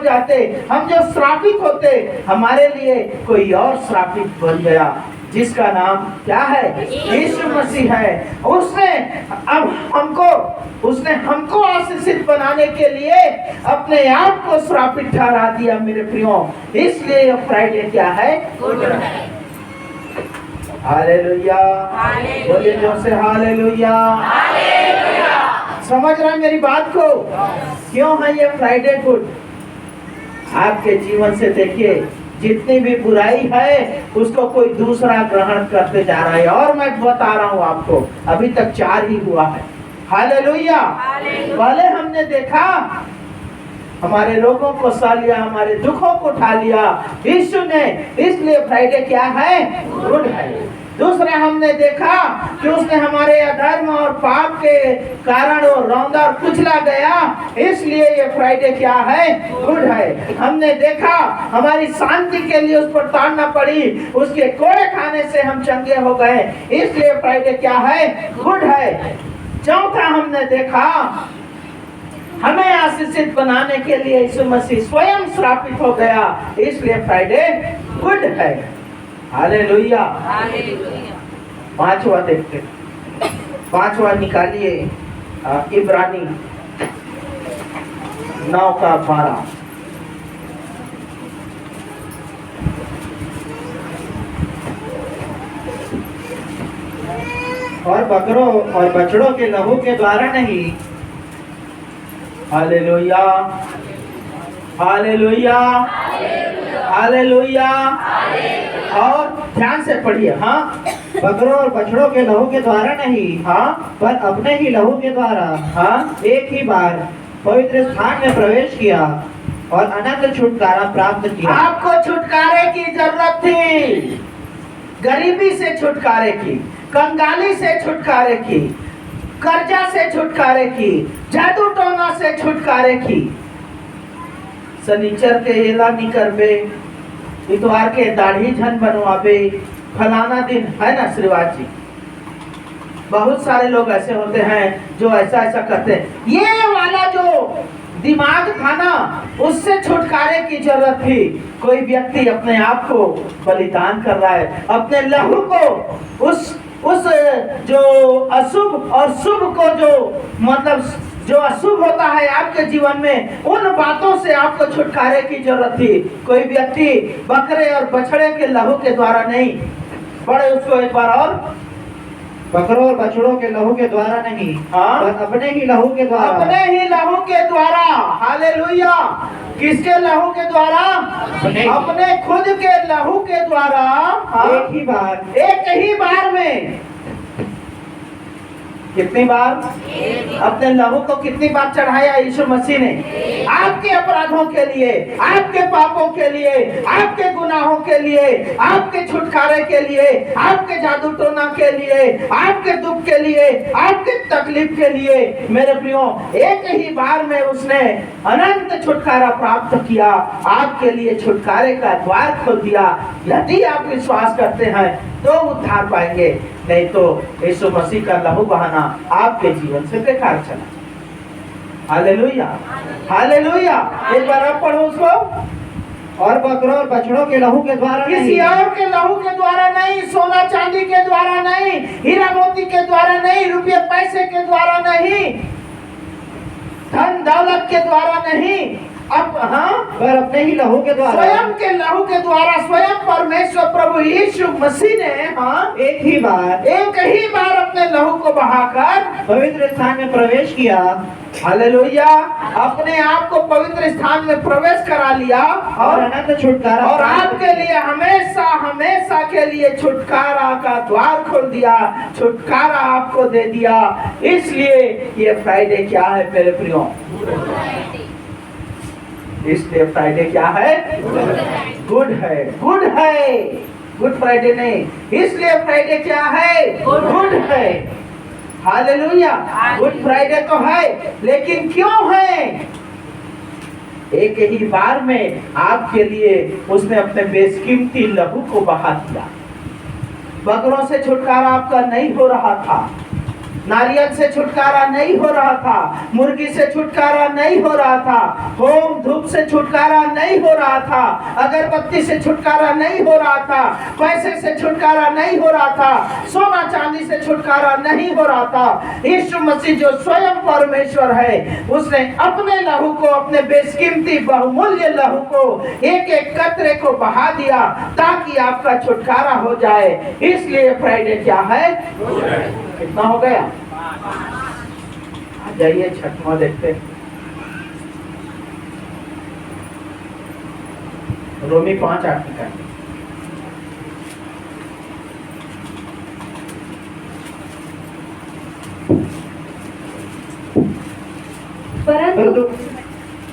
जाते, हम जो श्रापित होते, हमारे लिए कोई और श्रापित बन गया, जिसका नाम क्या है? यीशु मसीह है। उसने हमको आशीषित बनाने के लिए अपने आप को श्रापित ठहरा दिया मेरे प्रियो। इसलिए यह फ्राइडे क्या है? हालेलुया, बोलिए जोर से हालेलुया। समझ रहे हैं मेरी बात को? क्यों है ये फ्राइडे गुड? आपके जीवन से देखिए, जितनी भी बुराई है उसको कोई दूसरा ग्रहण करते जा रहा है। और मैं बता रहा हूँ आपको, अभी तक 4 ही हुआ है। हालेलुया। पहले हमने देखा, हमारे रोगों को सह लिया, हमारे दुखों को उठा लिया यीशु ने, इसलिए फ्राइडे क्या है? गुड है। दूसरे हमने देखा कि उसने हमारे अधर्म और पाप के कारण वो रौंदा और कुचला गया, इसलिए ये फ्राइडे क्या है? गुड है। हमने देखा हमारी शांति के लिए उस पर ताड़ना पड़ी, उसके कोड़े खाने से हम चंगे हो गए, इसलिए फ्राइडे क्या है? गुड है। चौथा हमने देखा, हमें आशीषित बनाने के लिए यीशु मसीह स्वयं श्रापित हो गया, इसलिए फ्राइडे गुड है। हालेलुया। पांचवा देखते, पांचवा निकालिए इब्रानी 9:12। और बकरों और बछड़ों के लहू के द्वारा नहीं। Hallelujah, hallelujah, hallelujah. और ध्यान से पढ़िए, हाँ, बकरों और बछड़ों के लहू के द्वारा नहीं, हाँ, पर अपने ही लहू के द्वारा, हाँ, एक ही बार पवित्र स्थान में प्रवेश किया और अनंत छुटकारा प्राप्त किया। आपको छुटकारे की जरूरत थी, गरीबी से छुटकारे की, कंगाली से छुटकारे की, कर्जा से छुटकारे की, जादू टोना से छुटकारे की। शनिचर के एला नहीं करबे, इतवार के दाढ़ी झन बनवाबे, फलाना दिन है ना श्रीवास जी। बहुत सारे लोग ऐसे होते हैं जो ऐसा ऐसा करते हैं। ये वाला जो दिमाग था ना, उससे छुटकारे की जरूरत थी। कोई व्यक्ति अपने आप को बलिदान कर रहा है, अपने लहू को उस जो अशुभ और शुभ को, जो मतलब जो अशुभ होता है आपके जीवन में, उन बातों से आपको छुटकारे की जरूरत थी। कोई व्यक्ति बकरे और बछड़े के लहू के द्वारा नहीं, पढ़े उसको एक बार और, बकरों और बछड़ों के लहू के द्वारा नहीं, हाँ, पर अपने ही लहू के द्वारा, अपने ही लहू के द्वारा। हालेलुया। किसके लहू के द्वारा? अपने खुद के लहू के द्वारा, हाँ, एक ही बार में। कितनी बार? अपने लहू को कितनी बार चढ़ाया यीशु मसीह ने? आपके अपराधों के लिए, आपके पापों के लिए, आपके गुनाहों के लिए, आपके छुटकारे के लिए, आपके जादू टोना के लिए, आपके दुख के लिए, आपके तकलीफ के लिए। मेरे प्रियो, एक ही बार में उसने अनंत छुटकारा प्राप्त किया, आपके लिए छुटकारे का द्वार खोल दिया। यदि आप विश्वास करते हैं तो उद्धार पाएंगे, नहीं तो यीशु मसीह का लहू बहाना आपके जीवन से बेकार चला। Hallelujah, hallelujah. एक बार आप पढ़ो उसको। और बकरों और बछड़ों के लहू के द्वारा, किसी और के लहू के द्वारा नहीं, सोना चांदी के द्वारा नहीं, हीरा मोती के द्वारा नहीं, रुपये पैसे के द्वारा नहीं, धन दौलत के द्वारा नहीं, अब हाँ, पर अपने ही लहू के द्वारा, स्वयं के लहू के द्वारा, स्वयं परमेश्वर प्रभु यीशु मसीह ने, हाँ, एक ही बार अपने लहू को बहाकर पवित्र स्थान में प्रवेश किया। हालेलुया। अपने आप को पवित्र स्थान में प्रवेश करा लिया और अनंत छुटकारा, और आपके लिए हमेशा हमेशा के लिए छुटकारा का द्वार खोल दिया, छुटकारा आपको दे दिया। इसलिए ये फ्राइडे क्या है मेरे प्रियो? इसलिए फ्राइडे क्या है? गुड है, गुड है, गुड फ्राइडे नहीं, इसलिए फ्राइडे क्या है? गुड है। हालेलुया। गुड फ्राइडे तो है, लेकिन क्यों है? एक ही बार में आपके लिए उसने अपने बेशकीमती लहू को बहा दिया। बकरों से छुटकारा आपका नहीं हो रहा था, नारियल से छुटकारा नहीं हो रहा था, मुर्गी से छुटकारा नहीं हो रहा था, होम धूप से छुटकारा नहीं हो रहा था, अगरबत्ती से छुटकारा नहीं हो रहा था, पैसे से छुटकारा नहीं हो रहा था, सोना चांदी से छुटकारा नहीं हो रहा था। यीशु मसीह जो स्वयं परमेश्वर है, उसने अपने लहू को, अपने बेशकीमती बहुमूल्य लहू को, एक एक कतरे को बहा दिया ताकि आपका छुटकारा हो जाए। इसलिए फ्राइडे क्या है? कितना हो गया? जाइए छठवां देखते हैं। रोमी 5:8 का।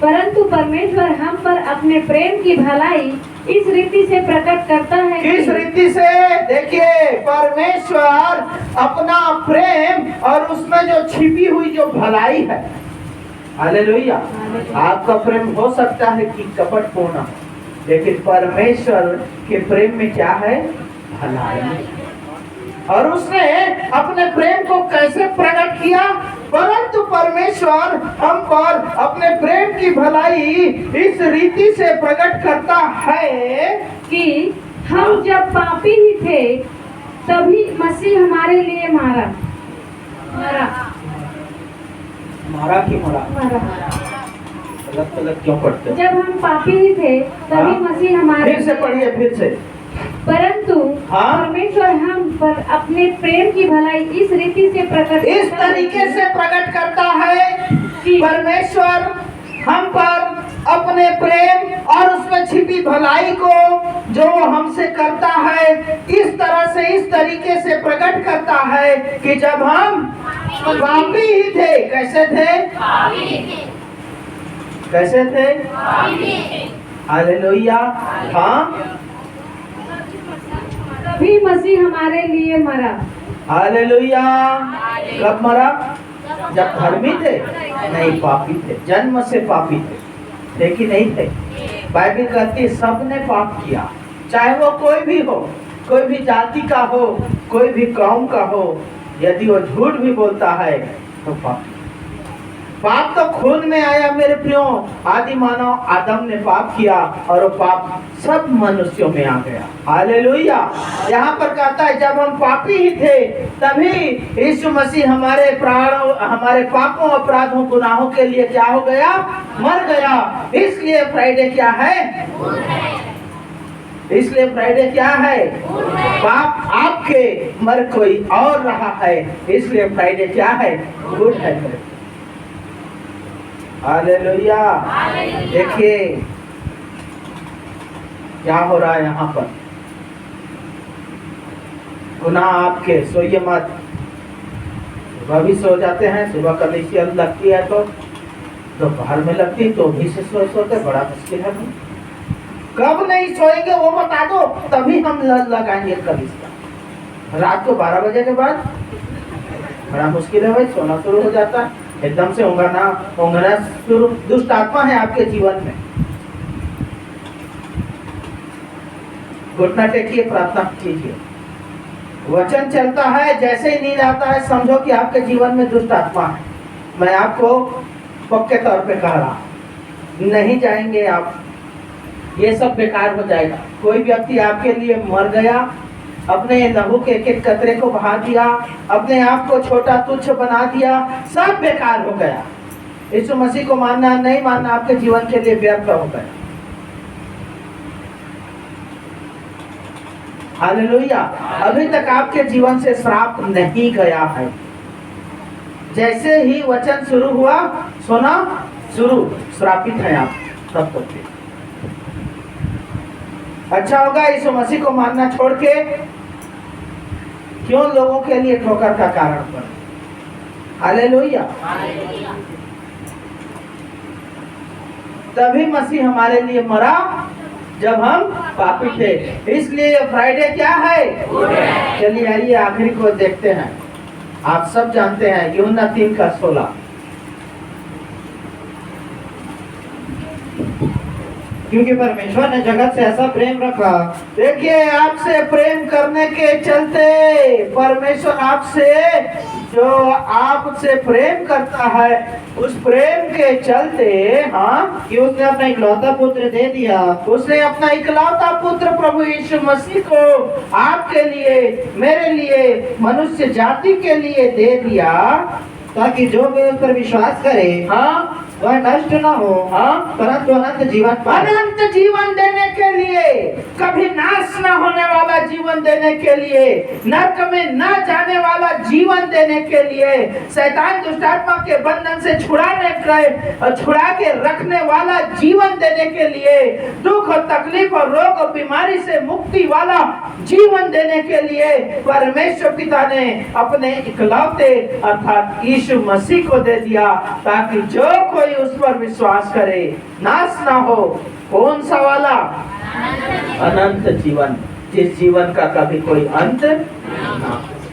परंतु परमेश्वर हम पर अपने प्रेम की भलाई इस रीति से प्रकट करता है। किस रीति से? देखिए, परमेश्वर अपना प्रेम और उसमें जो छिपी हुई जो भलाई है, हालेलुया। आपका प्रेम हो सकता है कि कपटपूर्ण हो, लेकिन परमेश्वर के प्रेम में क्या है? भलाई। और उसने अपने प्रेम को कैसे प्रकट किया? परंतु परमेश्वर हम पर अपने प्रेम की भलाई इस रीति से प्रकट करता है कि हम जब पापी ही थे तभी मसीह हमारे लिए मरा कि मरा? गलत क्यों पढ़ते? जब हम पापी ही थे तभी मसीह हमारे। फिर से पढ़िए, फिर से। परंतु परमेश्वर हम पर अपने प्रेम की भलाई इस रीति से प्रकट, इस तरीके से प्रकट करता है कि परमेश्वर हम पर अपने प्रेम और उसमें छिपी भलाई को जो हमसे करता है, इस तरह से, इस तरीके से प्रकट करता है कि जब हम पापी ही थे। कैसे थे? कैसे थे? हालेलुया। हाँ, तभी मसीह हमारे लिए मरा। हालेलुया। कब मरा? जब धर्मी थे? नहीं, पापी थे, जन्म से पापी थे कि नहीं थे? बाइबल कहती है सबने पाप किया, चाहे वो कोई भी हो, कोई भी जाति का हो, कोई भी कौम का हो। यदि वो झूठ भी बोलता है तो पाप तो खून में आया मेरे प्रियो। आदि मानव आदम ने पाप किया और वो पाप सब मनुष्यों में आ गया। हालेलुया। यहाँ पर कहता है जब हम पापी ही थे तभी यीशु मसीह हमारे प्राणों, हमारे पापों, अपराधों, गुनाहों के लिए क्या हो गया? मर गया। इसलिए फ्राइडे क्या है? इसलिए फ्राइडे क्या है? पाप आपके, मर कोई और रहा है, इसलिए फ्राइडे क्या है? गुड है। हालेलुया। देखिए क्या हो रहा है यहाँ पर। गुनाह आपके, सोइए मत। सुबह भी सो जाते हैं, सुबह कलीसिया लगती है तो दोपहर में लगती, तो भी से सोते बड़ा मुश्किल है। कब नहीं सोएंगे वो बता दो, तभी हम लगाएंगे कलीसिया। रात को 12 बजे के बाद बड़ा मुश्किल है भाई, सोना शुरू हो जाता है एकदम से। ऊँघना शुरू। दुष्ट आत्मा है आपके जीवन में। घुटना टेकिए, प्रार्थना कीजिए। वचन चलता है, जैसे ही नींद आता है समझो कि आपके जीवन में दुष्ट आत्मा है। मैं आपको पक्के तौर पे कह रहा, नहीं जाएंगे आप, ये सब बेकार हो जाएगा। कोई व्यक्ति आपके लिए मर गया, अपने लहू के एक एक कतरे को बहा दिया, अपने आप को छोटा तुच्छ बना दिया, सब बेकार हो गया। यीशु मसीह को मानना नहीं मानना आपके जीवन के लिए व्यर्थ हो गया। हालेलुया। अभी तक आपके जीवन से श्राप नहीं गया है। जैसे ही वचन शुरू हुआ, सुना शुरू, श्रापित है आप तब तक। अच्छा होगा यीशु मसीह को मानना छोड़ के क्यों लोगों के लिए ठोकर का कारण बने। हालेलुया। तभी मसीह हमारे लिए मरा जब हम पापी थे। इसलिए फ्राइडे क्या है? चलिए आइए आखिरी को देखते हैं। आप सब जानते हैं यूहन्ना 3:16। क्योंकि परमेश्वर ने जगत से ऐसा प्रेम रखा। देखिए, आपसे प्रेम करने के चलते परमेश्वर आपसे जो आपसे प्रेम करता है, उस प्रेम के चलते, हाँ, कि उसने अपना इकलौता पुत्र दे दिया। उसने अपना इकलौता पुत्र प्रभु यीशु मसीह को आपके लिए, मेरे लिए, मनुष्य जाति के लिए दे दिया, ताकि जो भी उस पर विश्वास करे हाँ, वह नष्ट न हो, हाँ, परंतु अनंत जीवन पाए। अनंत जीवन देने के लिए, कभी नाश न होने वाला जीवन देने के लिए, नरक में न जाने वाला जीवन देने के लिए, शैतान दुष्टात्मा के बंधन से छुड़ा के रखने वाला जीवन देने के लिए, दुख और तकलीफ और रोग और बीमारी से मुक्ति वाला जीवन देने के लिए परमेश्वर पिता ने अपने इकलौते अर्थात यीशु मसीह को दे दिया, ताकि जो कोई उस पर विश्वास करे नाश ना हो। कौन सा वाला? अनंत जीवन, जिस जीवन का कभी कोई अंत ना हो।